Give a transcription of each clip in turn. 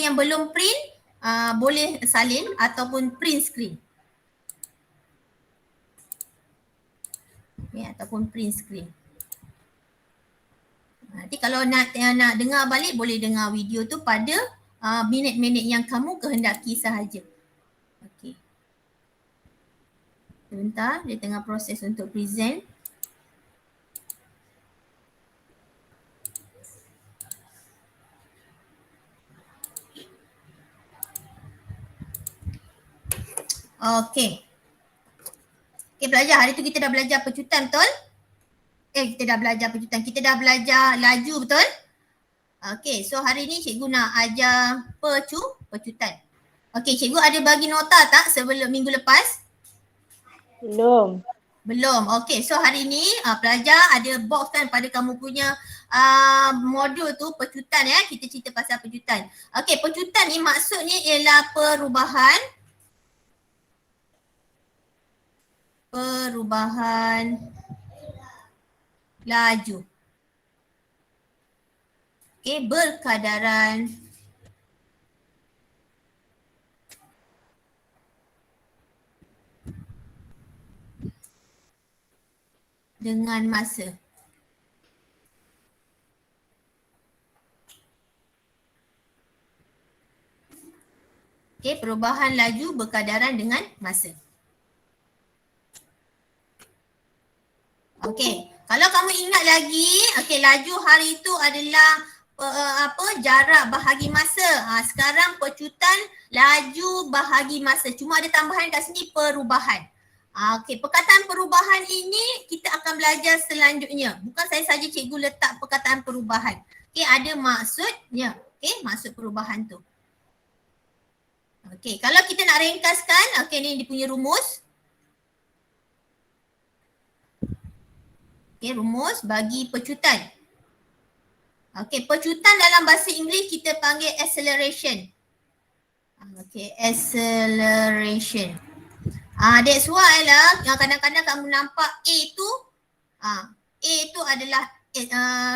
yang belum print boleh salin ataupun print screen. Okay, ataupun print screen. Nanti kalau nak dengar balik boleh dengar video tu pada minit-minit yang kamu kehendaki sahaja. Okey. Sebentar, dia tengah proses untuk present. Okey. Okey, belajar. Hari tu kita dah belajar pecutan, betul? Kita dah belajar pecutan. Kita dah belajar laju, betul? Okey, so hari ni cikgu nak ajar pecutan. Okey, cikgu ada bagi nota tak sebelum minggu lepas? Belum. Okey, so hari ni pelajar ada box kan pada kamu punya modul tu pecutan ya. Kita cerita pasal pecutan. Okey, pecutan ni maksudnya ialah perubahan laju. Okey, berkadaran dengan masa. Okey, perubahan laju berkadaran dengan masa. Okey, kalau kamu ingat lagi, okey, laju hari itu adalah jarak bahagi masa. Sekarang pecutan laju bahagi masa. Cuma ada tambahan kat sini perubahan. Okey, perkataan perubahan ini kita akan belajar selanjutnya. Bukan saya saja cikgu letak perkataan perubahan. Okey, ada maksudnya. Okey, maksud perubahan tu. Okey, kalau kita nak ringkaskan, okey, ni dia punya rumus. Okey, rumus bagi pecutan. Okey, pecutan dalam bahasa Inggeris kita panggil acceleration. Okey, acceleration. That's why lah kadang-kadang kamu nampak A tu adalah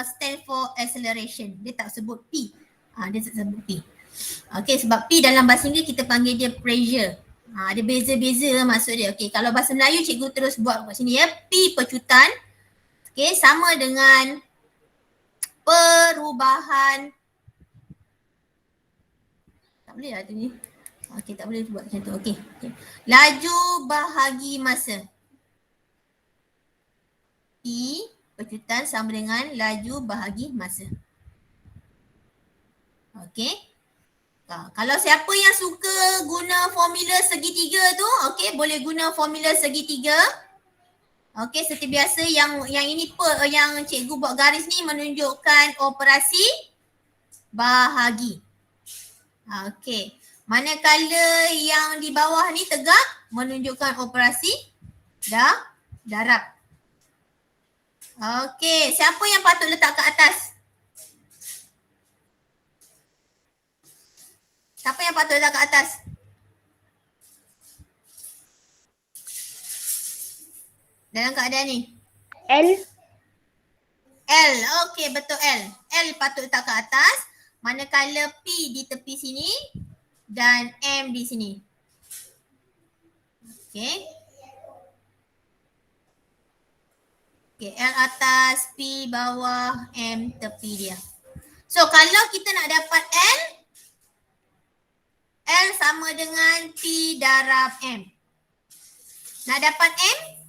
stand for acceleration. Dia tak sebut P. Dia tak sebut P. Okey, sebab P dalam bahasa Inggeris kita panggil dia pressure. Ada beza-beza maksud dia. Okey, kalau bahasa Melayu cikgu terus buat kat sini ya. P pecutan. Okey, sama dengan perubahan. Tak boleh lah tu ni. Okey, tak boleh buat macam tu. Okey. Laju bahagi masa. P pecutan sama dengan laju bahagi masa. Okey. Kalau siapa yang suka guna formula segitiga tu, okey, boleh guna formula segitiga. Okey, seperti biasa yang ini yang cikgu buat garis ni menunjukkan operasi bahagi. Okey. Manakala yang di bawah ni tegak menunjukkan operasi darab. Okey, siapa yang patut letak kat atas? Siapa yang patut letak kat atas? Dalam keadaan ni? L. Okey, betul L. L patut letak kat atas. Manakala P di tepi sini dan M di sini. Okey. Okey, L atas, P bawah, M tepi dia. So kalau kita nak dapat L sama dengan P darab M. Nak dapat M?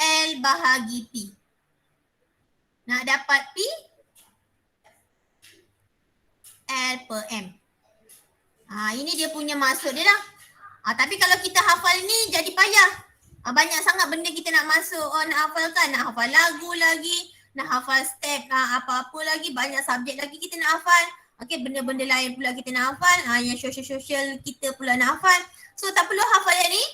L bahagi P. Nak dapat P? L per M. Ini dia punya maksud dia lah. Tapi kalau kita hafal ni jadi payah. Banyak sangat benda kita nak masuk, nak hafalkan. Nak hafal lagu lagi, nak hafal step, apa-apa lagi. Banyak subjek lagi kita nak hafal. Okey, benda-benda lain pula kita nak hafal. Yang sosial-sosial kita pula nak hafal. So tak perlu hafal yang ni.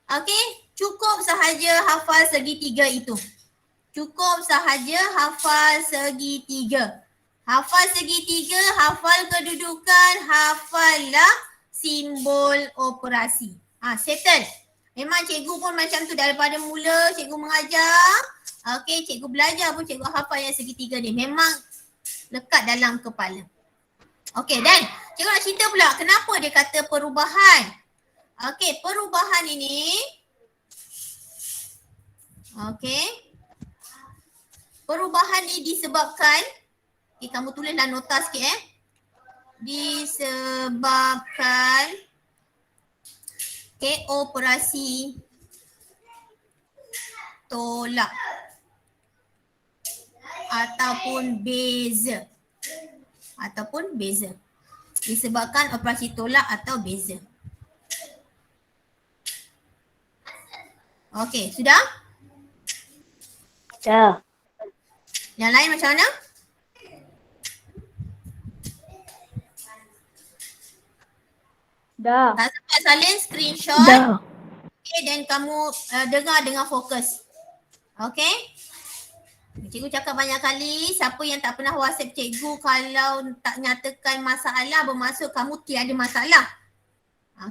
Okey, cukup sahaja hafal segitiga itu. Cukup sahaja hafal segitiga. Hafal segitiga, hafal kedudukan, hafallah simbol operasi. Settle. Memang cikgu pun macam tu daripada mula cikgu mengajar. Okey, cikgu belajar pun cikgu hafal yang segitiga ni. Memang lekat dalam kepala. Okey, dan cikgu nak cerita pula kenapa dia kata perubahan. Okey, perubahan ini perubahan ini disebabkan, kamu tulislah nota sikit disebabkan operasi tolak ataupun beza. Disebabkan operasi tolak atau beza. Okey, sudah? Dah. Yang lain macam mana? Dah. Tak sempat salin screenshot. Dah. Okay, dan kamu dengar dengan fokus. Okay? Cikgu cakap banyak kali, siapa yang tak pernah WhatsApp cikgu kalau tak nyatakan masalah bermaksud kamu tiada masalah.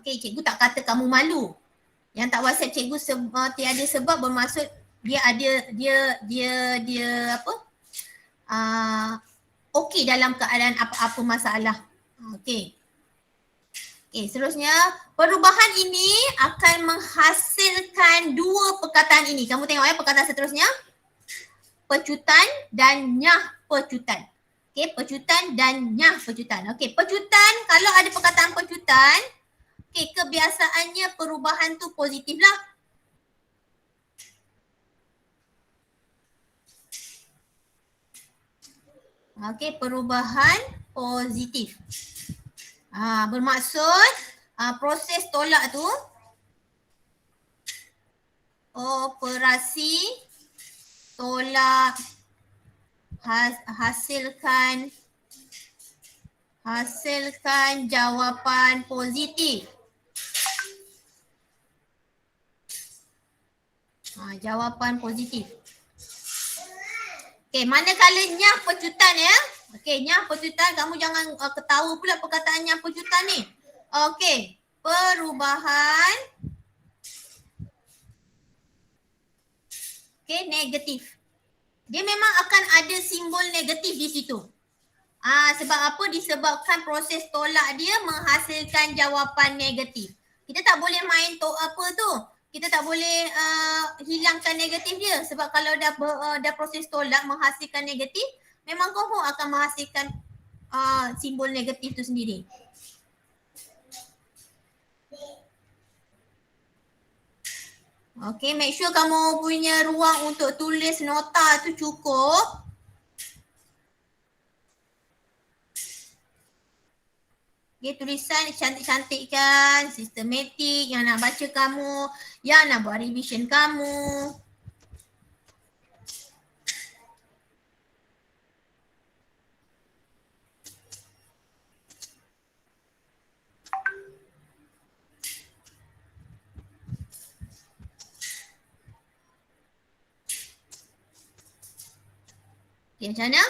Okay, cikgu tak kata kamu malu. Yang tak WhatsApp cikgu tiada sebab bermaksud dia ada okey dalam keadaan apa-apa masalah. Okey. Okey, seterusnya perubahan ini akan menghasilkan dua perkataan ini. Kamu tengok perkataan seterusnya. Pecutan dan nyah pecutan. Okey, pecutan dan nyah pecutan. Okey, pecutan, kalau ada perkataan pecutan, okey, kebiasaannya perubahan tu positif lah. Okey, perubahan positif. Bermaksud proses tolak tu operasi tolak hasilkan jawapan positif. Jawapan positif. Okey, manakala nyah pecutan Okey, nyah pecutan, kamu jangan ketawa pula perkataan nyah pecutan ni. Okey, perubahan negatif. Dia memang akan ada simbol negatif di situ. Sebab apa? Disebabkan proses tolak dia menghasilkan jawapan negatif. Kita tak boleh main kita tak boleh hilangkan negatif dia. Sebab kalau dah proses tolak menghasilkan negatif, memang confirm akan menghasilkan simbol negatif tu sendiri. Okay, make sure kamu punya ruang untuk tulis nota tu cukup. Okay, tulisan cantik-cantik kan, sistematik, yang nak baca kamu, yang nak buat revision kamu. Okay, macam mana?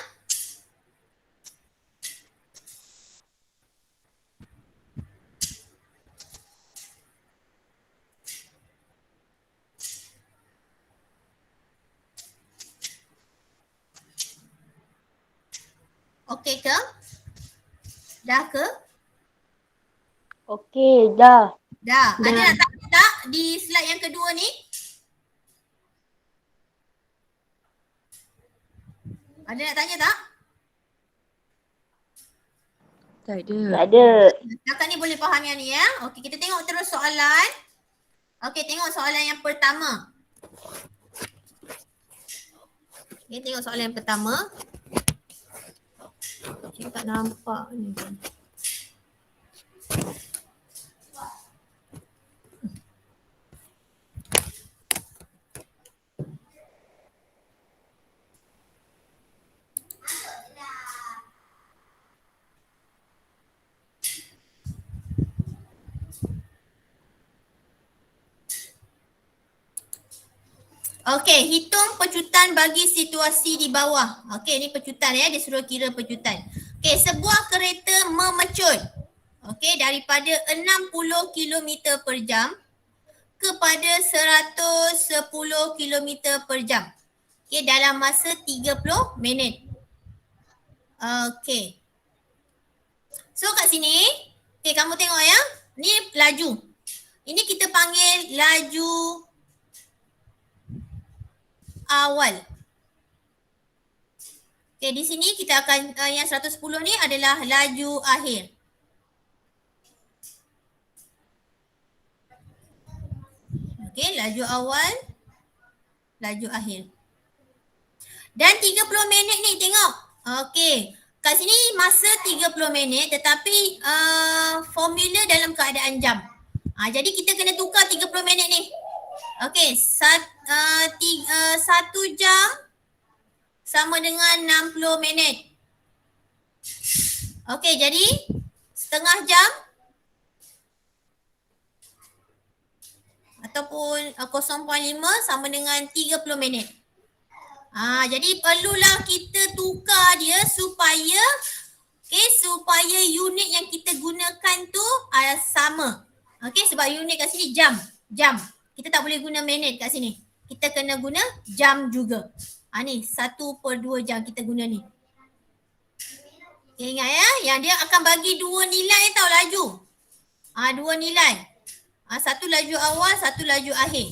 Okey ke? Dah ke? Okey, dah. Dah. Ada nak tanya tak di slide yang kedua ni? Ada nak tanya tak? Tak ada. Tak ada. Kakak ni boleh faham yang ni Okey, kita tengok terus soalan. Okey, tengok soalan yang pertama. Okey, tengok soalan yang pertama. Saya tak nampak ni. Okey, hitung pecutan bagi situasi di bawah. Okey, ni pecutan dia suruh kira pecutan. Okey, sebuah kereta memecut. Okey, daripada 60 km per jam kepada 110 km per jam. Okey, dalam masa 30 minit. Okey. So kat sini, okay, kamu tengok ya. Ni laju. Ini kita panggil laju awal. Okay, di sini kita akan yang 110 ni adalah laju akhir. Okay, laju awal, laju akhir. Dan 30 minit ni tengok. Okay, kat sini masa 30 minit tetapi formula dalam keadaan jam. Jadi kita kena tukar 30 minit ni. Okay, 1 jam sama dengan 60 minit. Okay, jadi setengah jam ataupun 0.5 sama dengan 30 minit. Jadi perlulah kita tukar dia supaya supaya unit yang kita gunakan tu sama. Okay, sebab unit kat sini jam. Kita tak boleh guna minit kat sini. Kita kena guna jam juga. Ni 1/2 jam kita guna ni. Okay, ingat ya, yang dia akan bagi dua nilai tau laju. Dua nilai. Satu laju awal, satu laju akhir.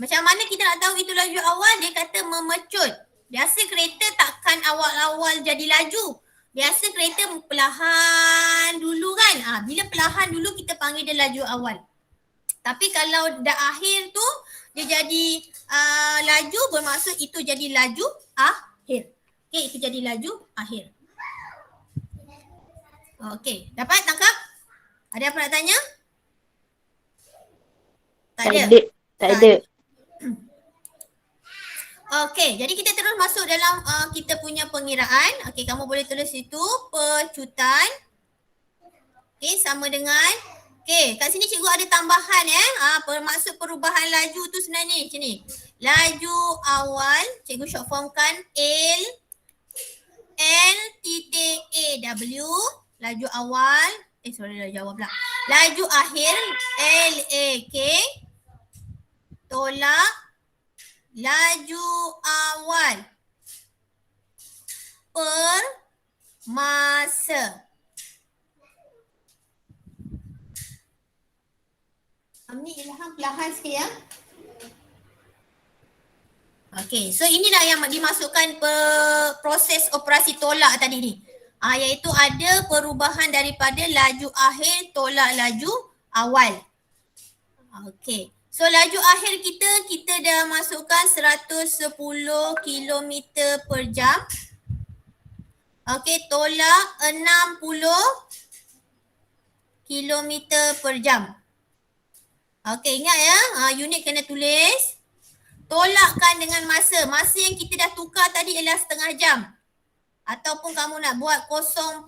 Macam mana kita nak tahu itu laju awal? Dia kata memecut. Biasa kereta takkan awal-awal jadi laju. Biasa kereta perlahan dulu kan. Bila perlahan dulu kita panggil dia laju awal. Tapi kalau dah akhir tu dia jadi laju, bermaksud itu jadi laju akhir. Okay, itu jadi laju akhir. Okay, dapat tangkap? Ada apa nak tanya? Tak ada. Okay, jadi kita terus masuk dalam kita punya pengiraan. Okay, kamu boleh tulis itu pecutan. Okay, sama dengan. Okay, kat sini cikgu ada tambahan bermaksud perubahan laju tu sebenarnya macam ni. Laju awal, cikgu short formkan L-AW. Laju awal, laju awal pula. Laju akhir, LAK. Tolak laju awal per masa. Ni Ilham perlahan sikit ya. Okay, so inilah yang dimasukkan proses operasi tolak tadi ni. Iaitu ada perubahan daripada laju akhir tolak laju awal. Okay. So laju akhir kita dah masukkan 110 km per jam. Okay, tolak 60 km per jam. Okay, ingat ya, unit kena tulis. Tolakkan dengan masa. Masa yang kita dah tukar tadi ialah setengah jam. Ataupun kamu nak buat 0.5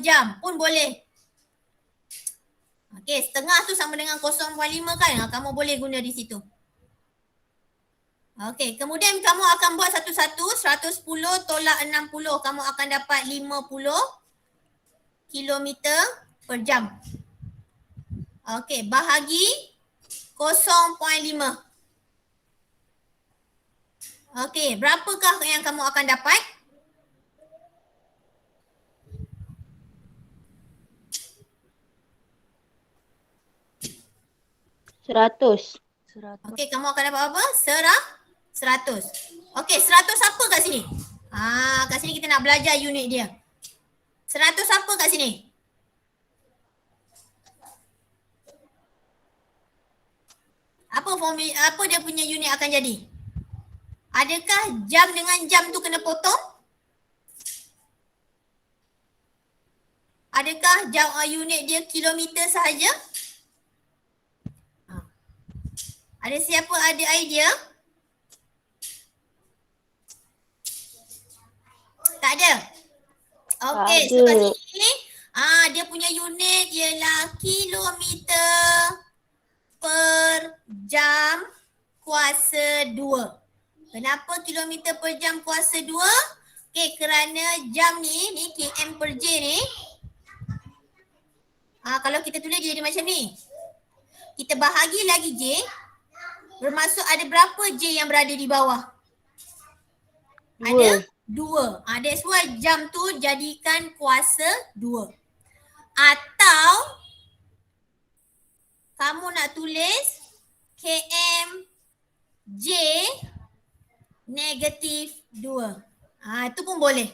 jam pun boleh. Okey, setengah tu sama dengan 0.5 kan? Kamu boleh guna di situ. Okey, kemudian kamu akan buat satu-satu. 110 tolak 60. Kamu akan dapat 50 km per jam. Okey, bahagi 0.5. Okey, berapakah yang kamu akan dapat? Seratus. Okey, kamu akan dapat apa? 100. Okey, 100 apa kat sini? Kat sini kita nak belajar unit dia. 100 apa kat sini? Apa formula, apa dia punya unit akan jadi? Adakah jam dengan jam tu kena potong? Adakah jam unit dia kilometer sahaja? Ada siapa ada idea? Tak ada? Okey, so kat sini dia punya unit ialah kilometer per jam kuasa 2. Kenapa kilometer per jam kuasa 2? Okey, kerana jam ni km per J ni. Kalau kita tulis dia jadi macam ni. Kita bahagi lagi J. Bermaksud ada berapa J yang berada di bawah? Ada 2. That's why jam tu jadikan kuasa 2. Atau kamu nak tulis km J negatif 2. Itu pun boleh.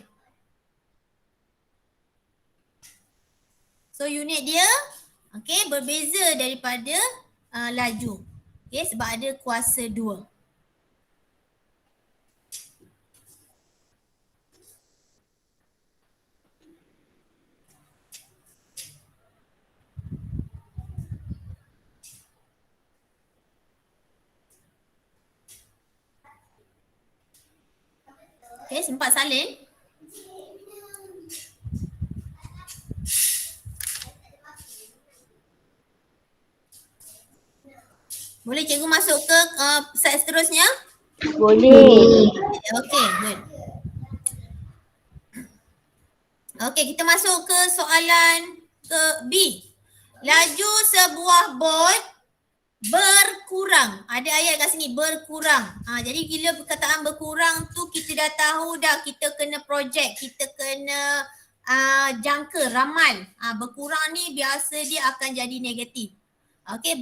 So unit dia berbeza daripada laju. Sebab ada kuasa 2. Sempat salin. Boleh cikgu masuk ke slide seterusnya? Boleh. Okay, good. Okay, kita masuk ke soalan ke B. Laju sebuah bot berkurang. Ada ayat kat sini, berkurang. Jadi bila perkataan berkurang tu kita dah tahu dah, kita kena project, kita kena jangka, ramal. Berkurang ni biasa dia akan jadi negatif.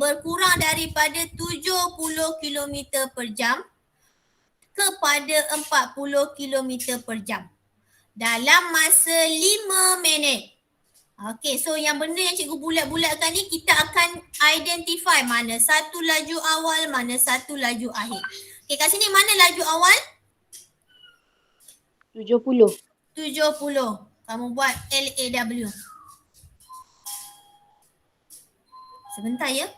Berkurang daripada 70 km per jam kepada 40 km per jam dalam masa 5 minit. So yang benda yang cikgu bulat-bulatkan ni, kita akan identify mana satu laju awal, mana satu laju akhir. Kat sini mana laju awal? 70. 70. Kamu buat LAW. Sebentar ya.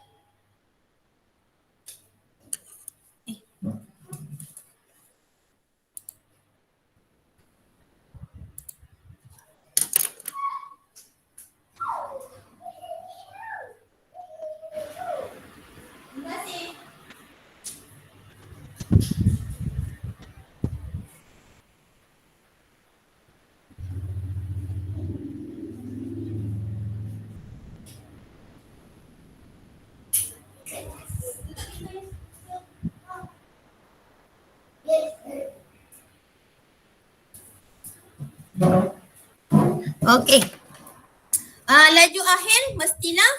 Okey. Laju akhir mestilah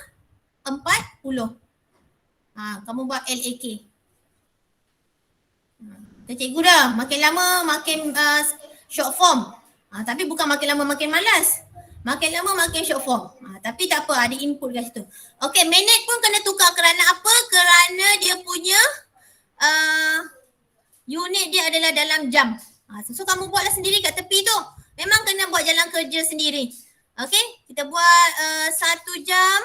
40. Kamu buat LAK. Cikgu dah, makin lama makin short form. Tapi bukan makin lama makin malas. Makin lama makin short form. Tapi tak apa, ada input kat situ. Okey, minit pun kena tukar kerana apa? Kerana dia punya unit dia adalah dalam jam. So kamu buatlah sendiri kat tepi tu. Memang kena buat jalan kerja sendiri. Okey, kita buat 1 jam.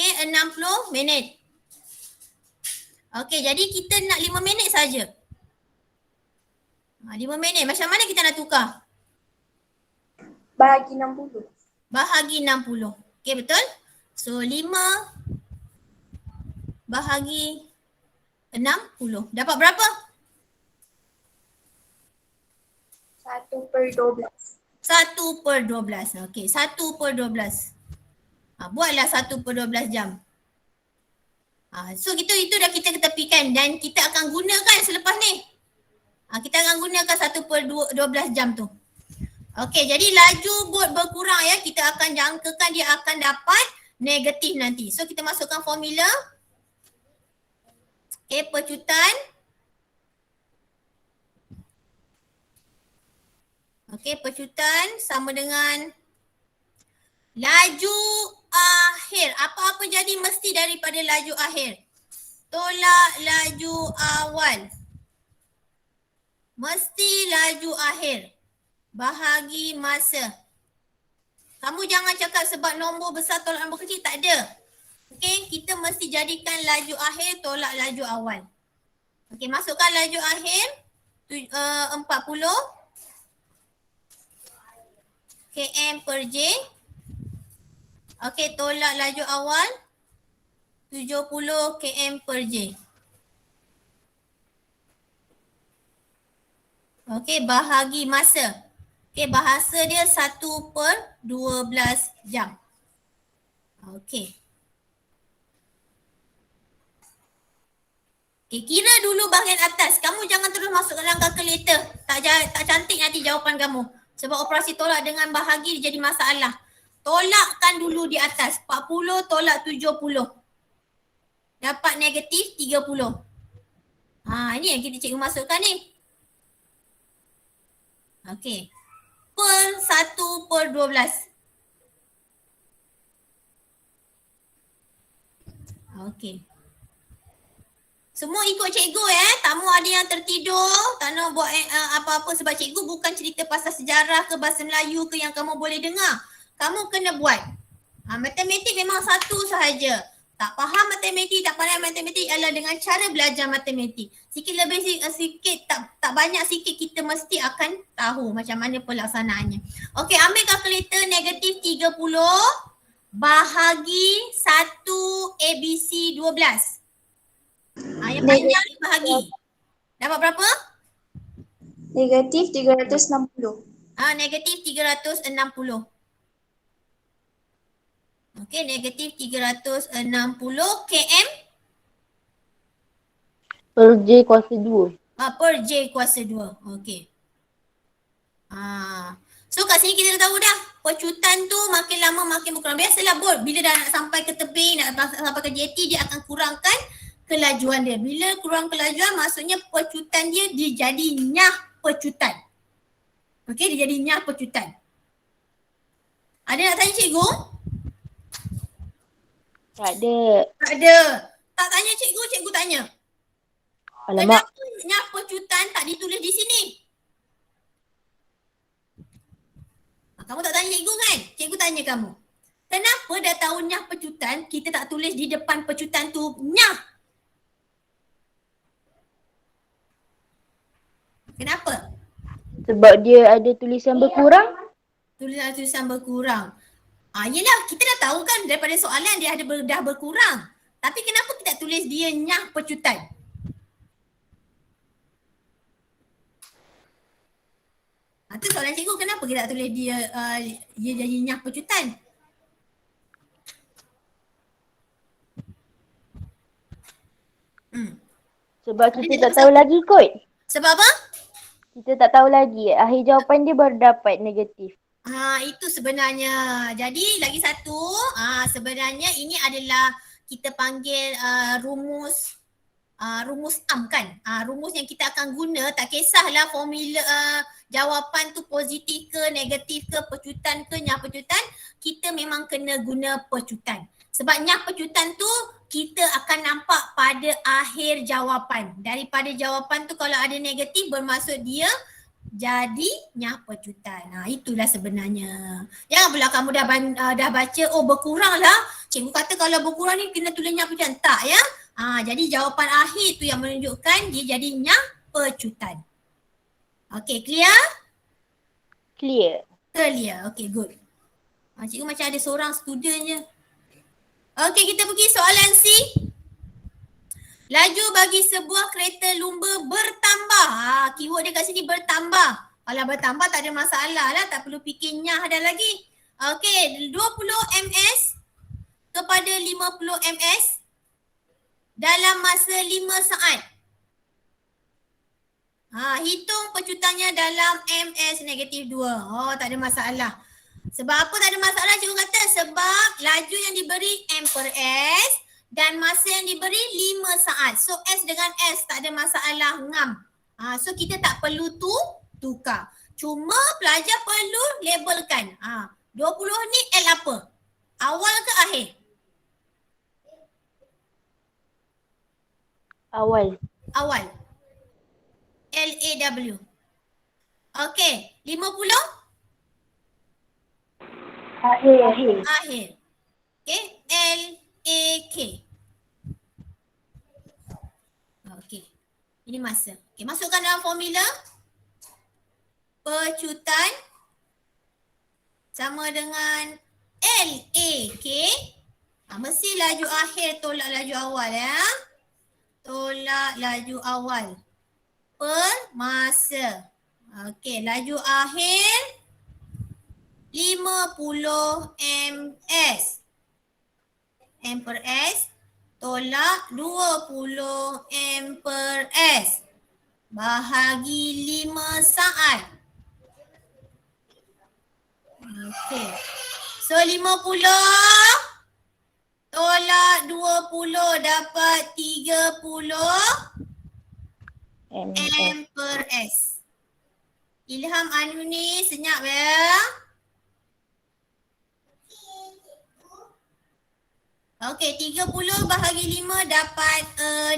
60 minit. Okey, jadi kita nak 5 minit saja. 5 minit. Macam mana kita nak tukar? Bahagi 60. Bahagi 60. Okey, betul? So 5 bahagi 60. Dapat berapa? 1/12. 1/12. Okey, 1/12. Buatlah 1/12 jam. So itu dah kita ketepikan dan kita akan gunakan selepas ni. Kita akan gunakan 1/12 jam tu. Okey, jadi laju bot berkurang ya. Kita akan jangkakan dia akan dapat negatif nanti. So kita masukkan formula. Okey, pecutan. Okey, pecutan sama dengan laju akhir. Apa-apa jadi mesti daripada laju akhir. Tolak laju awal. Mesti laju akhir. Bahagi masa. Kamu jangan cakap sebab nombor besar tolak nombor kecil. Tak ada. Okey, kita mesti jadikan laju akhir tolak laju awal. Okey, masukkan laju akhir 40 km per J. Okey, tolak laju awal 70 km per J. Okey, bahagi masa. Okey, bahasa dia 1/12 jam. Okey. Okay, kira dulu bahagian atas. Kamu jangan terus masuk dalam kalkulator. Tak cantik nanti jawapan kamu. Sebab operasi tolak dengan bahagi jadi masalah. Tolakkan dulu di atas. 40 tolak 70. Dapat negatif 30. Ini yang kita cikgu masukkan ni. Okey. Per 1/12. Okey. Semua ikut cikgu Tamu ada yang tertidur, tak nak buat apa-apa sebab cikgu bukan cerita pasal sejarah ke bahasa Melayu ke yang kamu boleh dengar. Kamu kena buat. Matematik memang satu sahaja. Tak faham matematik, tak pandai matematik adalah dengan cara belajar matematik. Sikit lebih sikit, tak banyak sikit kita mesti akan tahu macam mana pelaksanaannya. Okey, ambil kalkulator negatif 30 bahagi 1 ABC 12. Yang panjang ni bahagi. Dapat berapa? Negatif 360. Negatif 360. Okey, negatif 360 km Per J kuasa 2. per J kuasa 2. Okey. So kat sini kita dah tahu dah. Pecutan tu makin lama makin berkurang. Biasalah bot, bila dah nak sampai ke tebing, nak sampai ke jeti, dia akan kurangkan kelajuan dia. Bila kurang kelajuan maksudnya pecutan dia jadi nyah pecutan. Okey, dia jadi nyah pecutan. Ada nak tanya cikgu? Tak ada. Tak ada. Tak tanya cikgu, cikgu tanya. Alamak. Kenapa nyah pecutan tak ditulis di sini? Kamu tak tanya cikgu kan? Cikgu tanya kamu. Kenapa dah tahu nyah pecutan, kita tak tulis di depan pecutan tu nyah? Kenapa? Sebab dia ada tulisan berkurang. Tulisan berkurang. Yelah, kita dah tahu kan daripada soalan dia ada dah berkurang. Tapi kenapa kita tak tulis dia nyah pecutan? Itu soalan cikgu, kenapa kita tak tulis dia jadi nyah pecutan? Sebab kita tak tahu lagi kot. Sebab apa? Kita tak tahu lagi. Akhir jawapan dia baru dapat negatif. Itu sebenarnya. Jadi lagi satu, sebenarnya ini adalah kita panggil rumus am kan. Rumus yang kita akan guna, tak kisahlah formula jawapan tu positif ke negatif ke pecutan ke nyah pecutan, kita memang kena guna pecutan. Sebab nyah pecutan tu kita akan nampak pada akhir jawapan. Daripada jawapan tu kalau ada negatif bermaksud dia jadi nyah pecutan. Itulah sebenarnya. Jangan pula kamu dah baca, berkurang lah. Cikgu kata kalau berkurang ni kena tulis nyah pecutan. Tak ya. Jadi jawapan akhir tu yang menunjukkan dia jadi nyah pecutan. Okay, clear? Clear. Clear. Okay, good. Cikgu macam ada seorang student je. Okay, kita pergi soalan C. Laju bagi sebuah kereta lumba bertambah. Keyword dia kat sini bertambah. Kalau bertambah tak ada masalah lah. Tak perlu fikir nyah dah lagi. Okay, 20 ms kepada 50 ms dalam masa 5 saat. Hitung pecutannya dalam ms negatif 2. Tak ada masalah. Sebab apa tak ada masalah cikgu kata? Sebab laju yang diberi m per s dan masa yang diberi 5 saat. So S dengan S tak ada masalah ngam. So kita tak perlu tukar. Cuma pelajar perlu labelkan. 20 ni L apa? Awal ke akhir? Awal. L-A-W. Okay. 50? Akhir. Okay. L-A-K. Okay. Ini masa. Okay. Masukkan dalam formula. Pecutan sama dengan L-A-K. Mesti laju akhir tolak laju awal ya. Tolak laju awal. Per masa. Okay. Laju akhir 50 ms. M per S tolak 20 M per S bahagi 5 saat. Okey. So 50 tolak 20 dapat 30 M per S. Ilham Anu ni senyap ya. Okey, 30 bahagi 5 dapat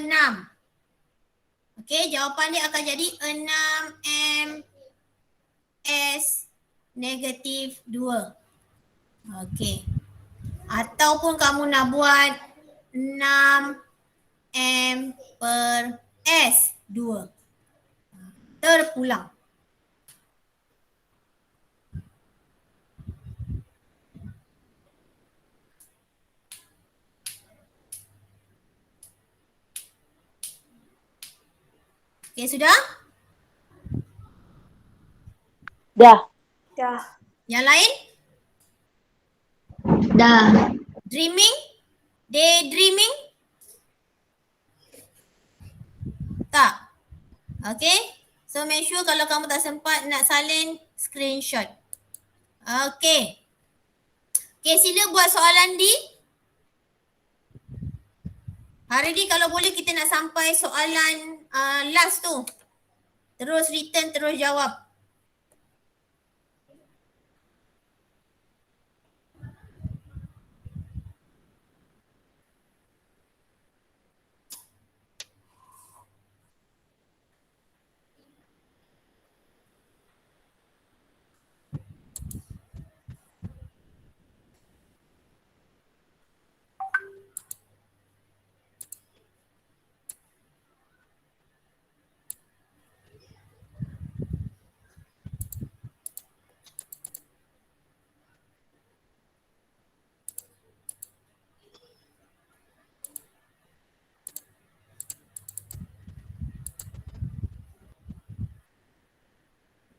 6. Okey, jawapan dia akan jadi 6 M S negatif 2. Okey. Ataupun kamu nak buat 6 M per S 2. Terpulang. Okey, sudah? Dah. Yang lain? Dah. Dreaming? Daydreaming? Tak? Okay. So make sure kalau kamu tak sempat nak salin, screenshot. Okay. Okay, sila buat soalan di. Hari ni kalau boleh kita nak sampai soalan last tu. Terus return, terus jawab.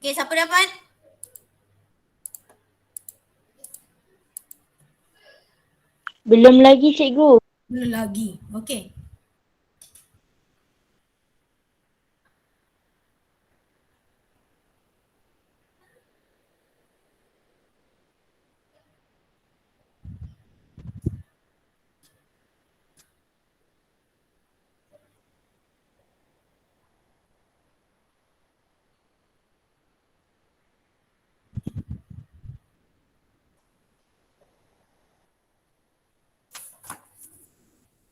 Okay, siapa dapat? Belum lagi cikgu. Belum lagi. Okay.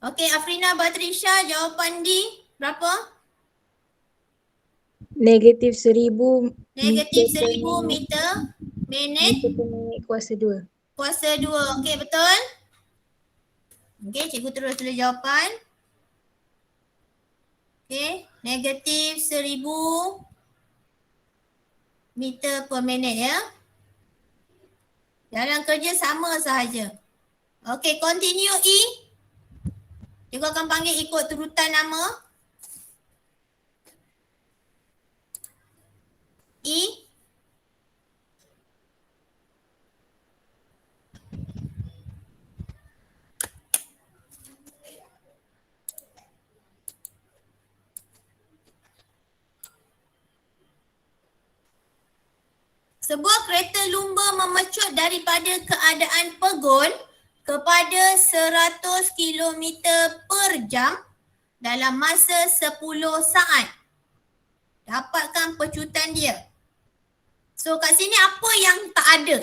Okay, Afrina Batrisha, jawapan di berapa? Negatif 1000 Negatif 1000 meter minit per minit kuasa 2. kuasa 2. Okay, betul? Okay, cikgu terus tulis jawapan. Okay, negatif 1000 meter per minit ya. Dalam kerja sama sahaja. Okay, continue E. Cikgu akan panggil ikut turutan nama. E. Sebuah kereta lumba memecut daripada keadaan pegun kepada 100 km per jam dalam masa 10 saat. Dapatkan pecutan dia. So kat sini apa yang tak ada?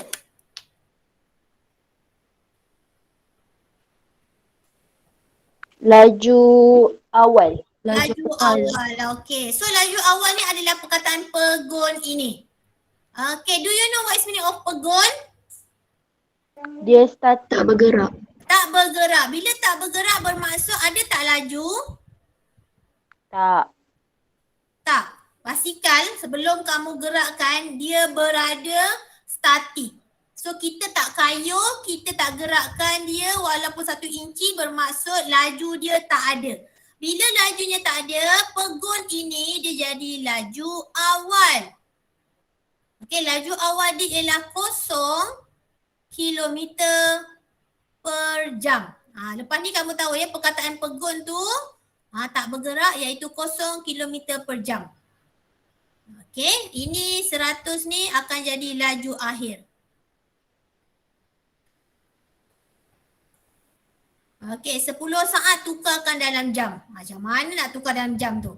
Laju awal. Laju awal. Okay. So laju awal ni adalah perkataan pegun ini. Okay. Do you know what is meaning of pegun? Dia start Tak bergerak. Tak bergerak. Bila tak bergerak bermaksud ada tak laju? tak. Tak. Pastikan sebelum kamu gerakkan dia berada statik. So kita tak kayuh, kita tak gerakkan dia walaupun 1 inci bermaksud laju dia tak ada. Bila lajunya tak ada, pegun ini dia jadi laju awal. Okey, laju awal dia ialah 0 kilometer per jam. Lepas ni kamu tahu ya perkataan pegun tu tak bergerak iaitu 0 kilometer per jam. Okey, ini 100 ni akan jadi laju akhir. Okey, 10 saat tukarkan dalam jam. Macam mana nak tukar dalam jam tu?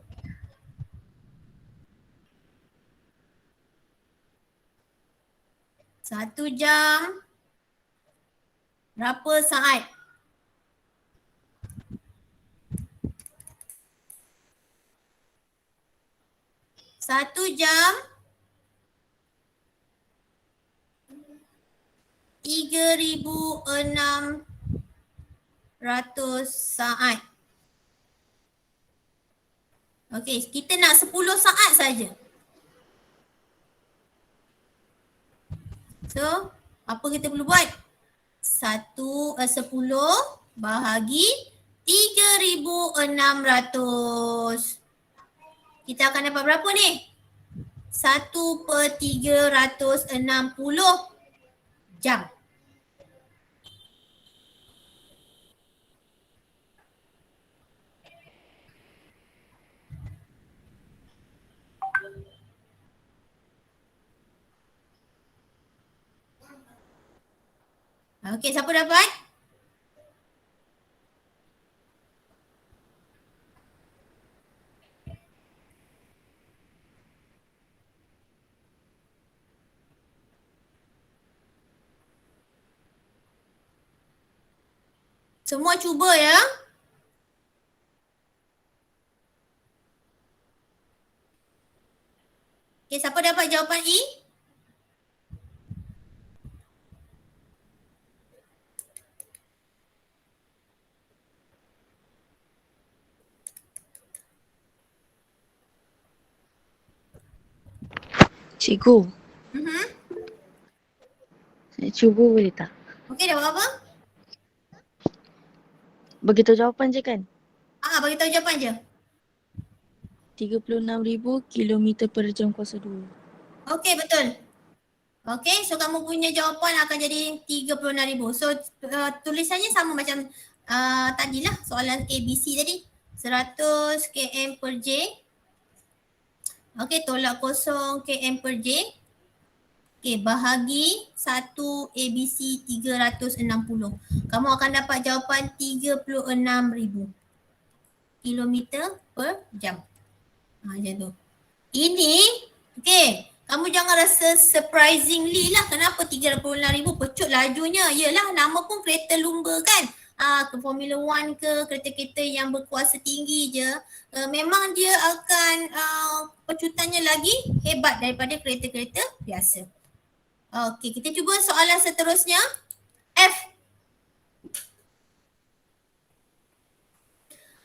Satu jam berapa saat? Satu jam 3,600 saat. Okey, kita nak 10 saat saja. So, apa kita perlu buat? 10 bahagi 3,600. Kita akan dapat berapa ni? 1/360 jam. Okey, siapa dapat? Semua cuba ya. Okey, siapa dapat jawapan E? Cikgu, Mhm. saya cuba boleh tak? Okey, dapat apa? Beritahu jawapan je kan? Bagi tahu jawapan je. 36,000 kilometer per jam kuasa 2. Okey, betul. Okey, so kamu punya jawapan akan jadi 36,000. So tulisannya sama macam tadilah soalan ABC tadi. 100 km per J. Okey, tolak kosong km per J. Okey, bahagi 1 ABC 360. Kamu akan dapat jawapan 36,000 kilometer per jam. Macam tu. Ini, okey, kamu jangan rasa surprisingly lah kenapa 36,000 pecut lajunya. Yelah, nama pun kereta lumba kan. Ke Formula 1 ke, kereta-kereta yang berkuasa tinggi je. Memang dia akan pecutannya lagi hebat daripada kereta-kereta biasa. Okey, kita cuba soalan seterusnya. F.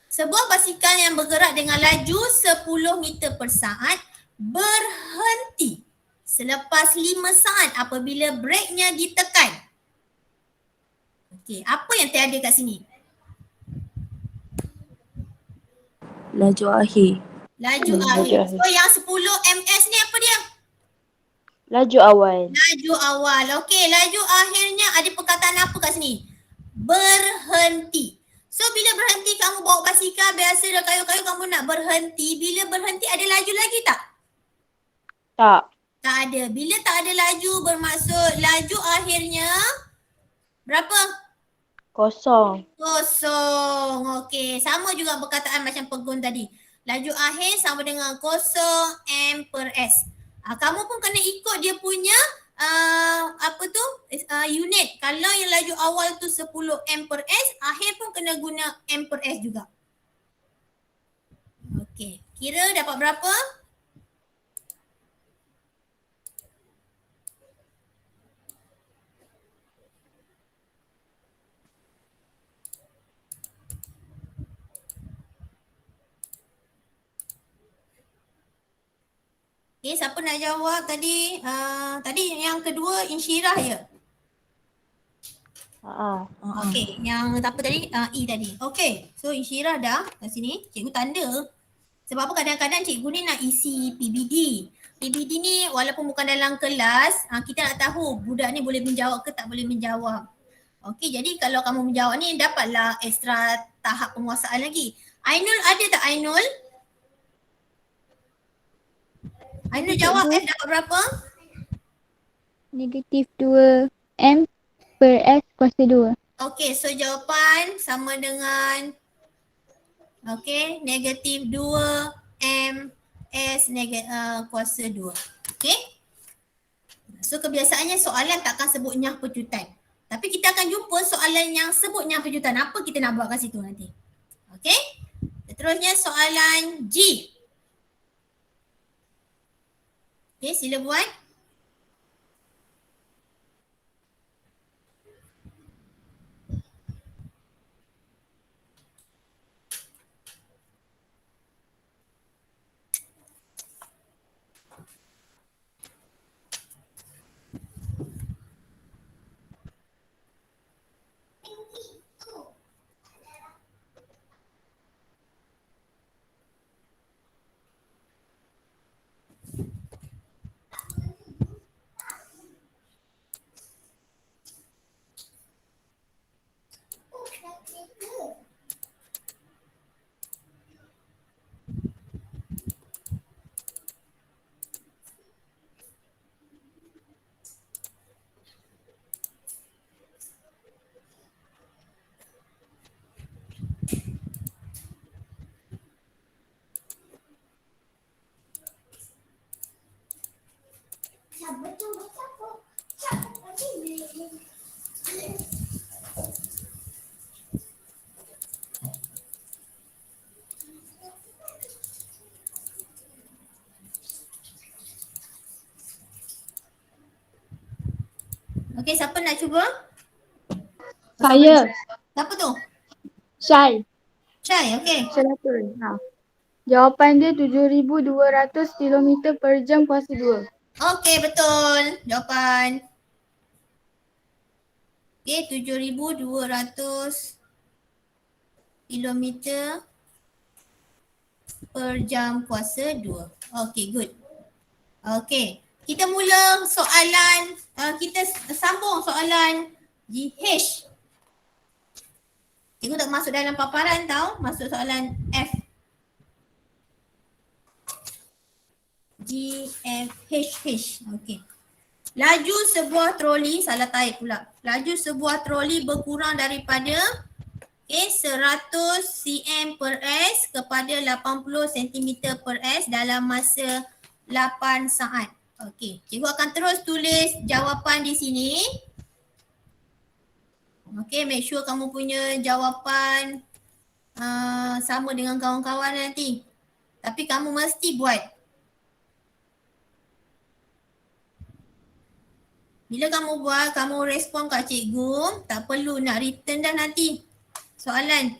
Sebuah basikal yang bergerak dengan laju 10 meter per saat berhenti selepas 5 saat apabila breknya ditekan. Okey, apa yang terada kat sini? Laju akhir. Laju laju akhir. akhir. So yang 10 ms ni apa dia? Laju awal. Laju awal. Okey, laju akhirnya ada perkataan apa kat sini? Berhenti. So bila berhenti kamu bawa basikal biasa dah kayu-kayu kamu nak berhenti. Bila berhenti ada laju lagi tak? Tak. Tak ada. Bila tak ada laju bermaksud laju akhirnya berapa? Kosong. Kosong. Okey, sama juga perkataan macam pegun tadi. Laju akhir sama dengan kosong M per S. Kamu pun kena ikut dia punya unit. Kalau yang laju awal tu 10 M per S, akhir pun kena guna M per S juga. Okey, kira dapat berapa? Okay, siapa nak jawab tadi? Tadi yang kedua insyirah ya? Okey, yang apa tadi? E tadi. Okey, so insyirah dah kat sini. Cikgu tanda. Sebab apa kadang-kadang cikgu ni nak isi PBD. PBD ni walaupun bukan dalam kelas, kita nak tahu budak ni boleh menjawab ke tak boleh menjawab. Okey, jadi kalau kamu menjawab ni dapatlah ekstra tahap penguasaan lagi. Ainul ada tak Ainul? Ainul jawab F dapat berapa? -2 M per S kuasa 2. Okay, so jawapan sama dengan negatif 2 M S kuasa 2. Okay. So kebiasaannya soalan takkan sebut nyah pecutan. Tapi kita akan jumpa soalan yang sebut nyah pecutan. Apa kita nak buat kat situ nanti. Okay. Seterusnya soalan G. Okay, sila buat. Okay, siapa nak cuba? Saya. Siapa tu? Syai. Syai, okay. Silakan. Jawapan dia 7,200 km per jam kuasa 2. Okay, betul jawapan. Okay, 7,200 kilometer per jam kuasa 2. Okay, good. Okay, kita mula soalan, kita sambung soalan GH. Cikgu tak masuk dalam paparan tau, masuk soalan F. GFHH. Okay. Laju sebuah troli, salah taip pula. Laju sebuah troli berkurang daripada 100 cm per S kepada 80 cm per S dalam masa 8 saat. Okey, cikgu akan terus tulis jawapan di sini. Okey, make sure kamu punya jawapan sama dengan kawan-kawan nanti. Tapi kamu mesti buat. Bila kamu buat, kamu respon kat cikgu, tak perlu nak return dah nanti soalan.